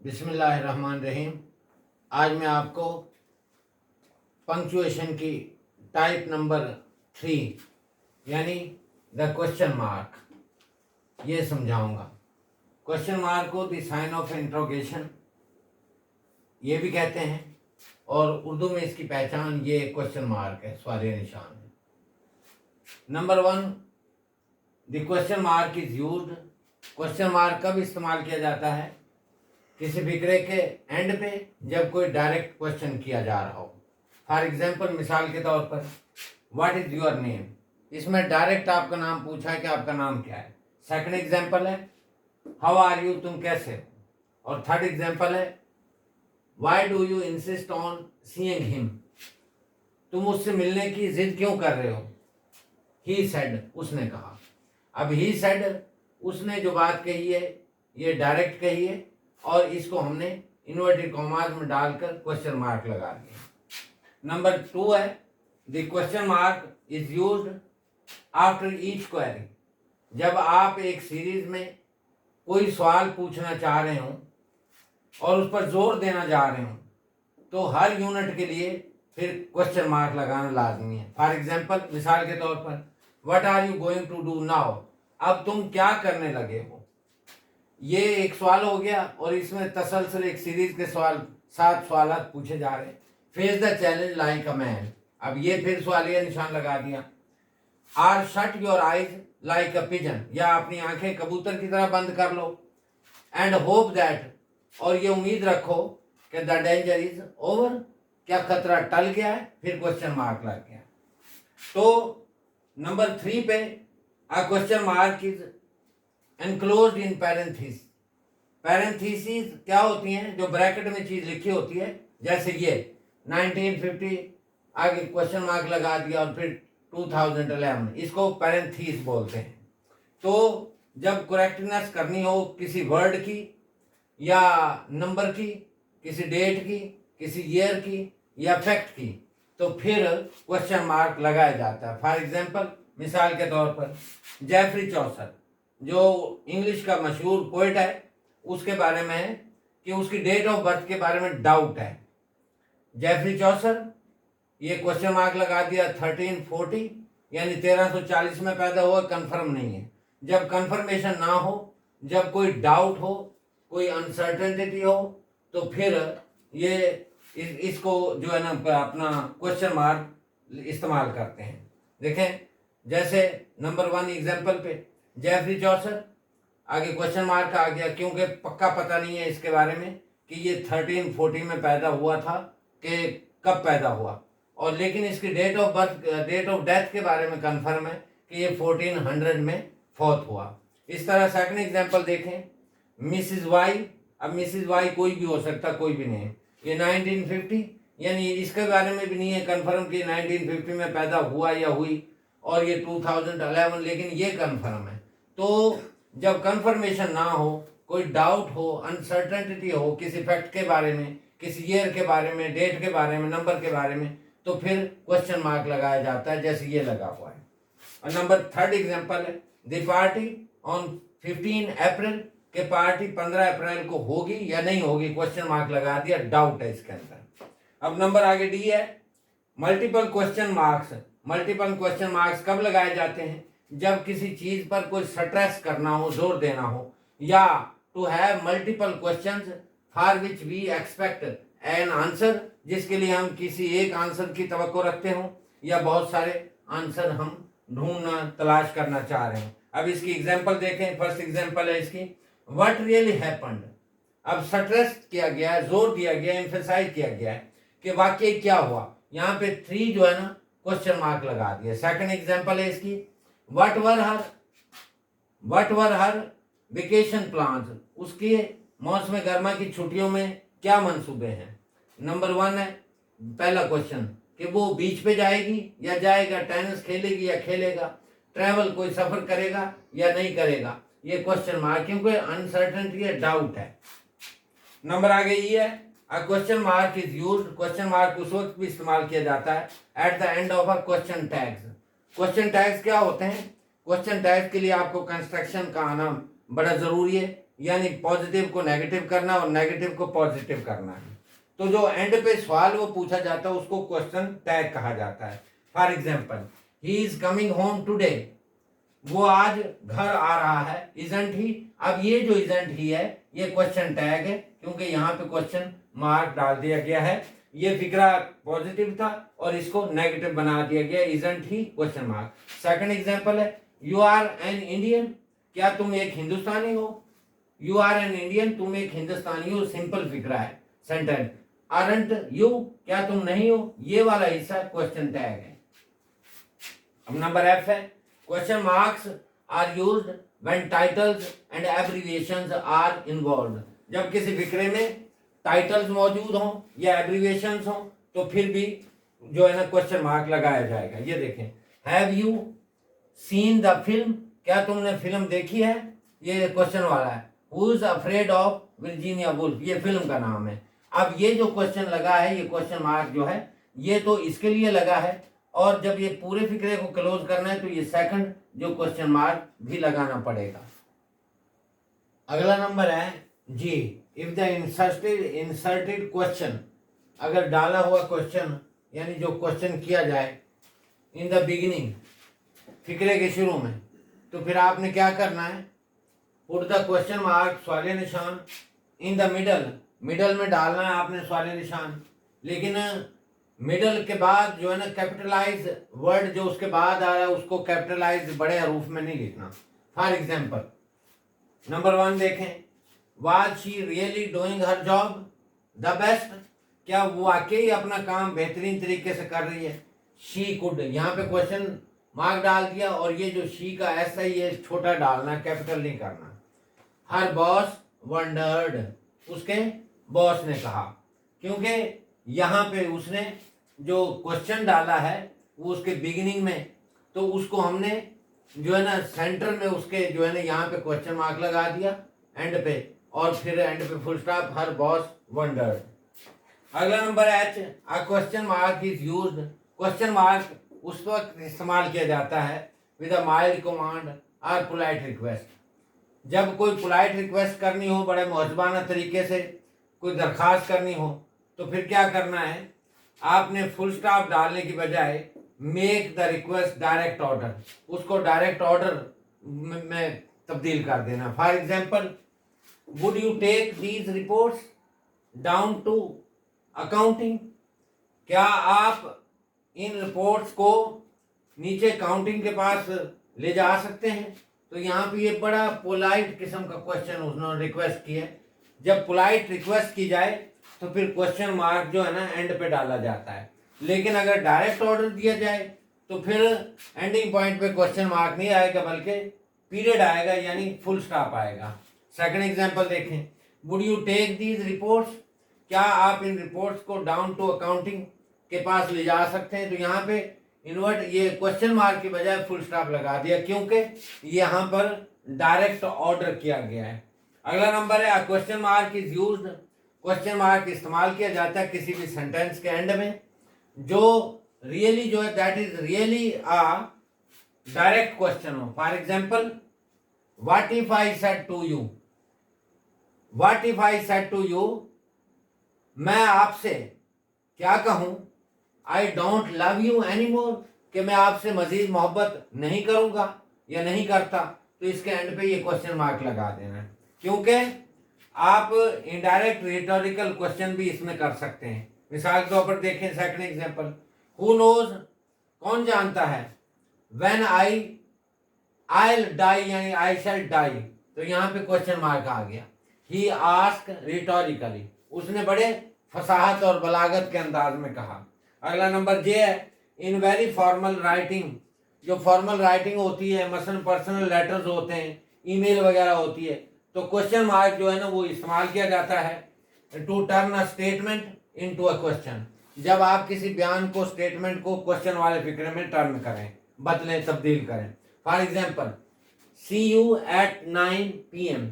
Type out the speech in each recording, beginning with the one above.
बिस्मिल्लाहिर्रहमानिर्रहीम। आज मैं आपको पंक्चुएशन की टाइप नंबर 3 यानी द क्वेश्चन मार्क ये समझाऊंगा। क्वेश्चन मार्क को द साइन ऑफ इंट्रोगेशन ये भी कहते हैं और उर्दू में इसकी पहचान ये क्वेश्चन मार्क है, सवालिया निशान है। Number 1, the question mark is used. Question mark कब इस्तेमाल किया जाता है? किसी फिक्रे के एंड पे जब कोई डायरेक्ट क्वेश्चन किया जा रहा हो। फॉर एग्जाम्पल, मिसाल के तौर पर व्हाट इज योर नेम, इसमें डायरेक्ट आपका नाम पूछा है कि आपका नाम क्या है। सेकंड एग्जाम्पल है हाउ आर यू, तुम कैसे हो। और थर्ड एग्जाम्पल है why do you insist on seeing him, तुम उससे मिलने की जिद क्यों कर रहे हो। ही सेड, उसने कहा। अब ही सेड, उसने जो बात कही है ये डायरेक्ट कही है और इसको हमने इन्वर्टेड कॉमास में डालकर क्वेश्चन मार्क लगा दिया। नंबर 2 है the question mark is used after each query. जब आप एक सीरीज में कोई सवाल पूछना चाह रहे हो और उस पर जोर देना जा रहे हो तो हर यूनिट के लिए फिर क्वेश्चन मार्क लगाना लाजमी है। फॉर एग्जाम्पल, मिसाल के तौर पर what are you going to do now, अब तुम क्या करने लगे हो। ये एक सवाल हो गया और इसमें तसलसल एक सीरीज के सवाल 7 सवाल पूछे जा रहे हैं। Face the challenge like a man, अब ये फिर सवालिया निशान लगा दिया। Or shut your eyes like a pigeon, या अपनी आंखें कबूतर की तरह बंद कर लो। एंड होप दैट, और ये उम्मीद रखो कि द डेंजर इज ओवर, क्या खतरा टल गया है, फिर क्वेश्चन मार्क लग गया। तो नंबर 3 पे अ question mark is enclosed in parenthesis. Parenthesis क्या होती हैं? जो ब्रैकेट में चीज लिखी होती है, जैसे ये 1950 आगे क्वेश्चन मार्क लगा दिया और फिर 2011, इसको पैरेंथेसिस बोलते हैं। तो जब करेक्टनेस करनी हो किसी वर्ड की या नंबर की, किसी डेट की, किसी ईयर की या फैक्ट की, तो फिर क्वेश्चन मार्क लगाया जाता है। फॉर एग्जाम्पल, मिसाल के तौर पर जेफरी चौसर जो इंग्लिश का मशहूर पोइट है, उसके बारे में है कि उसकी डेट ऑफ बर्थ के बारे में डाउट है। जेफरी चौसर, ये क्वेश्चन मार्क लगा दिया 1340 यानी 1340 में पैदा हुआ, कंफर्म नहीं है। जब कंफर्मेशन ना हो, जब कोई डाउट हो, कोई अनसर्टेनिटी हो, तो फिर ये इसको जो है ना अपना क्वेश्चन मार्क इस्तेमाल करते हैं। देखें, जैसे नंबर 1 एग्जाम्पल पे जेफरी चौसर, आगे क्वेश्चन मार्क आ गया क्योंकि पक्का पता नहीं है इसके बारे में कि ये 1340 में पैदा हुआ था कि कब पैदा हुआ, और लेकिन इसकी date of birth, date of death के बारे में कंफर्म है कि ये 1400 में फौत हुआ। इस तरह सेकंड एग्जांपल देखें, मिसिज वाई। अब मिसिज वाई कोई भी हो सकता, कोई भी नहीं, ये 1950 यानी इसके बारे में भी नहीं है कंफर्म कि 1950 में पैदा हुआ या हुई, और ये 2011, लेकिन ये कंफर्म है। तो जब कंफर्मेशन ना हो, कोई डाउट हो, अनसर्टेनिटी हो किसी फैक्ट के बारे में, किसी ईयर के बारे में, डेट के बारे में, नंबर के बारे में, तो फिर क्वेश्चन मार्क लगाया जाता है, जैसे ये लगा हुआ है। और नंबर 3 एग्जांपल है द पार्टी ऑन 15 अप्रैल, के पार्टी 15 अप्रैल को होगी या नहीं होगी, क्वेश्चन मार्क लगा दिया, डाउट है इसके अंदर। अब नंबर आगे डी है multiple question marks. Multiple question marks कब लगाए जाते हैं? जब किसी चीज पर कोई स्ट्रेस करना हो, जोर देना हो, या to have multiple questions for which we expect an answer, जिसके लिए हम किसी एक आंसर की तवक्को रखते हो, या बहुत सारे आंसर हम ढूंढना, तलाश करना चाह रहे हैं। अब इसकी एग्जांपल देखें। फर्स्ट एग्जांपल है इसकी व्हाट रियली हैपेंड। अब स्ट्रेस किया गया है, जोर दिया गया, एम्फेसाइज किया गया है कि वाकई क्या हुआ। यहाँ पे 3 जो है ना क्वेश्चन मार्क लगा दिया। सेकंड एग्जांपल है इसकी what were her vacation plans, उसके मौसम गर्मा की छुट्टियों में क्या मंसूबे हैं। नंबर 1 है पहला क्वेश्चन कि वो बीच पे जाएगी या जाएगा, टेनिस खेलेगी या खेलेगा, ट्रैवल कोई सफर करेगा या नहीं करेगा, ये क्वेश्चन मार्क, क्योंकि अनसर्टेनिटी है, डाउट है। नंबर आगे ये है अ question mark is used. Question mark उस वक्त भी इस्तेमाल किया जाता है at the end of a question tags. Question tags क्या होते हैं? क्वेश्चन टैग्स के लिए आपको कंस्ट्रक्शन का आना बड़ा जरूरी है। यानी पॉजिटिव को नेगेटिव करना और नेगेटिव को पॉजिटिव करना है। तो जो एंड पे सवाल वो पूछा जाता है उसको क्वेश्चन टैग कहा जाता है। For example, he is coming home today, वो आज घर आ रहा है, इजंट ही। अब ये जो इजंट ही है ये क्वेश्चन टैग है, क्योंकि यहाँ पे क्वेश्चन मार्क डाल दिया गया है। ये फिक्रा पॉजिटिव था और इसको नेगेटिव बना दिया गया, isn't he question mark. Second example है, यू आर एन इंडियन, क्या तुम एक हिंदुस्तानी हो? यू आर एन इंडियन, तुम एक हिंदुस्तानी हो, सिंपल फिक्रा है सेंटेंस। आरंट यू, क्या तुम नहीं हो? ये वाला हिस्सा क्वेश्चन टैग है। अब नंबर एफ है, question marks are used when titles and abbreviations are involved. जब किसी फिक्रे में टाइटल्स मौजूद हों या एब्रिविएशंस हों तो फिर भी जो है ना क्वेश्चन मार्क लगाया जाएगा। ये देखें, have you seen the film, क्या तुमने फिल्म देखी है? ये क्वेश्चन वाला है। Who is afraid of Virginia Woolf, ये फिल्म का नाम है। अब ये जो क्वेश्चन लगा है, ये क्वेश्चन मार्क जो है ये तो इसके लिए लगा है, और जब ये पूरे फिक्रे को क्लोज करना है तो ये सेकंड जो क्वेश्चन मार्क भी लगाना पड़ेगा। अगला नंबर है जी, इफ द इंसर्टेड क्वेश्चन, अगर डाला हुआ क्वेश्चन यानी जो क्वेश्चन किया जाए इन द बिगिनिंग, फिक्रे के शुरू में, तो फिर आपने क्या करना है, पुट द क्वेश्चन मार्क, सवालिया निशान, इन द मिडल, मिडल में डालना है आपने सवालिया निशान, लेकिन मिडल के बाद जो है ना कैपिटलाइज वर्ड जो उसके बाद आ रहा है उसको कैपिटलाइज बड़े हरूफ में नहीं लिखना। फॉर एग्जाम्पल नंबर 1 देखें, was she really doing her job the best, क्या वो वाकई अपना काम बेहतरीन तरीके से कर रही है? शी कुड, यहाँ पे क्वेश्चन मार्क डाल दिया और ये जो शी का ऐसा ही है छोटा डालना, कैपिटल नहीं करना। हर बॉस वंडर्ड, उसके बॉस ने कहा, क्योंकि यहाँ पे उसने जो क्वेश्चन डाला है वो उसके बिगिनिंग में, तो उसको हमने जो है ना सेंटर में उसके जो है ना यहाँ पे क्वेश्चन मार्क लगा दिया एंड पे, और फिर एंड पे full stop, her boss wondered. अगला number H, a question mark is used, question mark उस वक्त इस्तेमाल किया जाता है विद अ माइल्ड कमांड और पोलाइट रिक्वेस्ट, जब कोई पोलाइट रिक्वेस्ट करनी हो, बड़े मुहज़्ज़बाना तरीके से कोई दरख्वास्त करनी हो, तो फिर क्या करना है, आपने फुल स्टॉप डालने की बजाय make the request direct order, उसको डायरेक्ट ऑर्डर में तब्दील कर देना। For example, would you take these reports down to accounting, क्या आप इन रिपोर्ट्स को नीचे काउंटिंग के पास ले जा सकते हैं? तो यहाँ पे ये बड़ा पोलाइट किस्म का क्वेश्चन उन्होंने रिक्वेस्ट की है। जब पोलाइट रिक्वेस्ट की जाए तो फिर क्वेश्चन मार्क जो है ना एंड पे डाला जाता है, लेकिन अगर डायरेक्ट ऑर्डर दिया जाए तो फिर एंडिंग पॉइंट पे क्वेश्चन मार्क नहीं आएगा बल्कि पीरियड आएगा, यानी फुल स्टॉप आएगा। सेकंड एग्जांपल देखें, would you take these reports, क्या आप इन रिपोर्ट्स को डाउन टू अकाउंटिंग के पास ले जा सकते हैं? तो यहाँ पे इन्वर्ट ये क्वेश्चन मार्क की बजाय फुल स्टॉप लगा दिया, क्योंकि यहाँ पर डायरेक्ट ऑर्डर किया गया है। अगला नंबर है, question mark is used, question mark इस्तेमाल किया जाता है किसी भी सेंटेंस के एंड में जो रियली जो है that is really a direct question हो। For example, what if I said to you, what if I said to you, मैं आपसे क्या कहूं, I don't love you any more, कि मैं आपसे मजीद मोहब्बत नहीं करूंगा या नहीं करता, तो इसके एंड पे ये क्वेश्चन मार्क लगा देना है, क्योंकि आप इनडायरेक्ट रिटोरिकल क्वेश्चन भी इसमें कर सकते हैं। मिसाल के तौर पर देखें सेकंड एग्जांपल, हु नोज, कौन जानता है, व्हेन आई डाई यानी आई शैल डाई, तो यहाँ पे क्वेश्चन मार्क आ गया। ही आस्क रिटोरिकली, उसने बड़े फसाहत और बलागत के अंदाज में कहा। अगला नंबर जे है, इन वेरी फॉर्मल राइटिंग, जो फॉर्मल राइटिंग होती है, मसलन पर्सनल लेटर्स होते हैं, ईमेल वगैरह होती है, तो क्वेश्चन मार्क जो है ना वो इस्तेमाल किया जाता है to turn a statement into a question, जब आप किसी बयान को, स्टेटमेंट को क्वेश्चन वाले फिक्रे में टर्न करें, बदलें, तब्दील करें। For example, see you at 9 PM,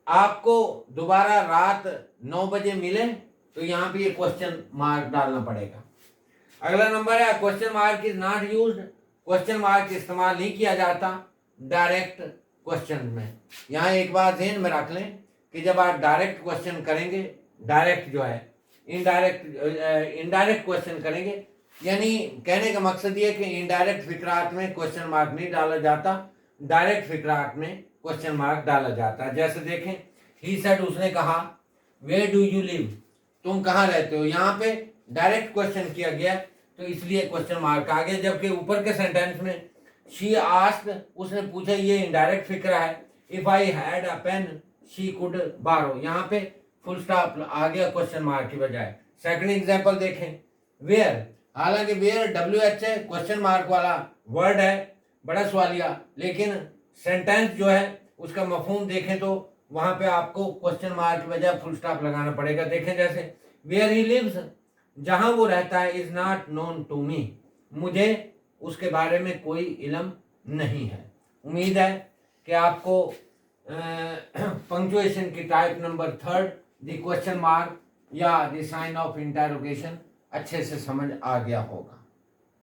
आपको दोबारा रात 9 बजे मिले, तो यहाँ पे ये क्वेश्चन मार्क डालना पड़ेगा। अगला नंबर है, question mark is not used, question mark इस्तेमाल नहीं किया जाता डायरेक्ट क्वेश्चन में। यहाँ एक बात ध्यान में रख लें कि जब आप डायरेक्ट क्वेश्चन करेंगे, डायरेक्ट जो है, इनडायरेक्ट क्वेश्चन करेंगे, यानी कहने का मकसद ये कि इनडायरेक्ट फिक्रात में क्वेश्चन मार्क नहीं डाला जाता, डायरेक्ट फिक्रात में क्वेश्चन मार्क डाला जाता है। जैसे देखें, ही सेड, उसने कहा, वेयर डू यू लिव, तुम कहाँ रहते हो। यहाँ पे डायरेक्ट क्वेश्चन किया गया तो इसलिए क्वेश्चन मार्क आ गया। जबकि ऊपर के सेंटेंस में शी आस्क्ड, उसने पूछा, ये इनडायरेक्ट फिक्रा है। If I had a pen she could borrow, यहाँ पे फुल स्टॉप आ गया क्वेश्चन मार्क की बजाय। सेकंड एग्जांपल देखें, वेयर, हालांकि वेयर WH है, क्वेश्चन मार्क वाला वर्ड है, बड़ा सवालिया, लेकिन सेंटेंस जो है उसका मफहूम देखें तो वहां पे आपको क्वेश्चन मार्क की बजाय फुल स्टॉप लगाना पड़ेगा। देखें जैसे वेयर ही लिव्स, जहां वो रहता है, is not known to me, मुझे उसके बारे में कोई इल्म नहीं है। उम्मीद है कि आपको पंक्चुएशन की type number 3 the question mark या द साइन ऑफ इंटरोगेशन अच्छे से समझ आ गया होगा।